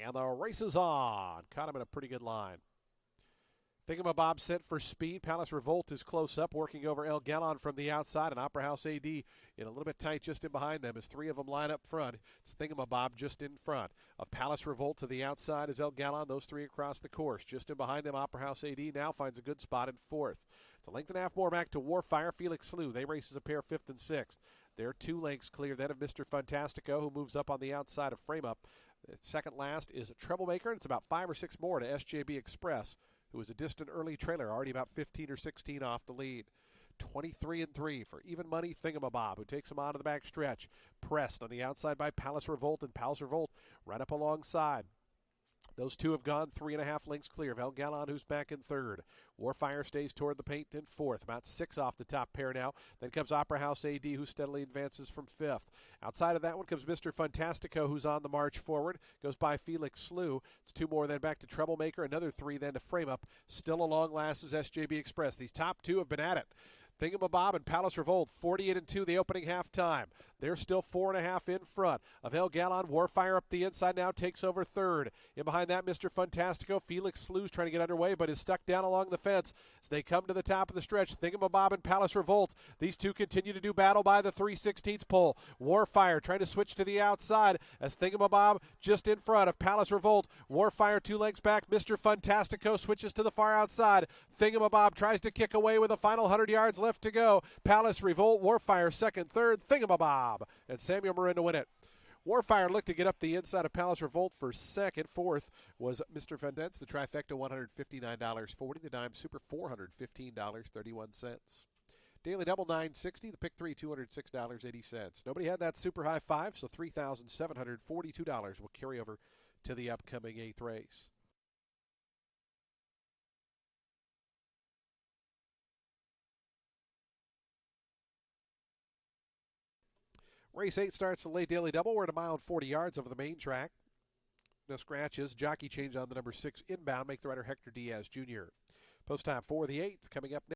And the race is on. Caught him in a pretty good line. Thingamabob sent for speed. Palace Revolt is close up, working over El Galon from the outside, and Opera House AD in a little bit tight just in behind them as three of them line up front. It's Thingamabob just in front of Palace Revolt. To the outside is El Galon. Those three across the course. Just in behind them, Opera House AD now finds a good spot in fourth. It's a length and a half more back to Warfire. Felix Slew. They race as a pair fifth and sixth. They're 2 lengths clear then of Mr. Fantastico, who moves up on the outside of Frame Up. Second last is a Troublemaker, and it's about 5 or 6 more to SJB Express, who is a distant early trailer, already about 15 or 16 off the lead. 23-3 for Even Money Thingamabob, who takes him on to the back stretch. Pressed on the outside by Palace Revolt, and Palace Revolt right up alongside. Those two have gone 3.5 lengths clear of El Galon, who's back in third. Warfire stays toward the paint in fourth, about 6 off the top pair now. Then comes Opera House AD, who steadily advances from fifth. Outside of that one comes Mr. Fantastico, who's on the march forward. Goes by Felix Slew. It's 2 more then back to Troublemaker. Another 3 then to Frame Up. Still a long last is SJB Express. These top 2 have been at it. Thingamabob and Palace Revolt, 48-2 the opening half time. They're still 4.5 in front of El Galon. Warfire up the inside now, takes over third. In behind that, Mr. Fantastico. Felix Slew's trying to get underway, but is stuck down along the fence as they come to the top of the stretch. Thingamabob and Palace Revolt. These two continue to do battle by the 3/16 pole. Warfire trying to switch to the outside as Thingamabob just in front of Palace Revolt. Warfire 2 lengths back. Mr. Fantastico switches to the far outside. Thingamabob tries to kick away with a final 100 yards left to go. Palace Revolt, Warfire second, third, Thingamabob, and Samuel Marin to win it. Warfire looked to get up the inside of Palace Revolt for second. Fourth was Mr. Fendence, the trifecta, $159.40. The dime super, $415.31. Daily double, $960. The pick three, $206.80. Nobody had that super high five, so $3,742 will carry over to the upcoming 8th race. Race 8 starts the late daily double. We're at 1 mile and 40 yards over the main track. No scratches. Jockey change on the number 6 inbound. Make the rider Hector Diaz Jr. Post time for the 8th coming up next.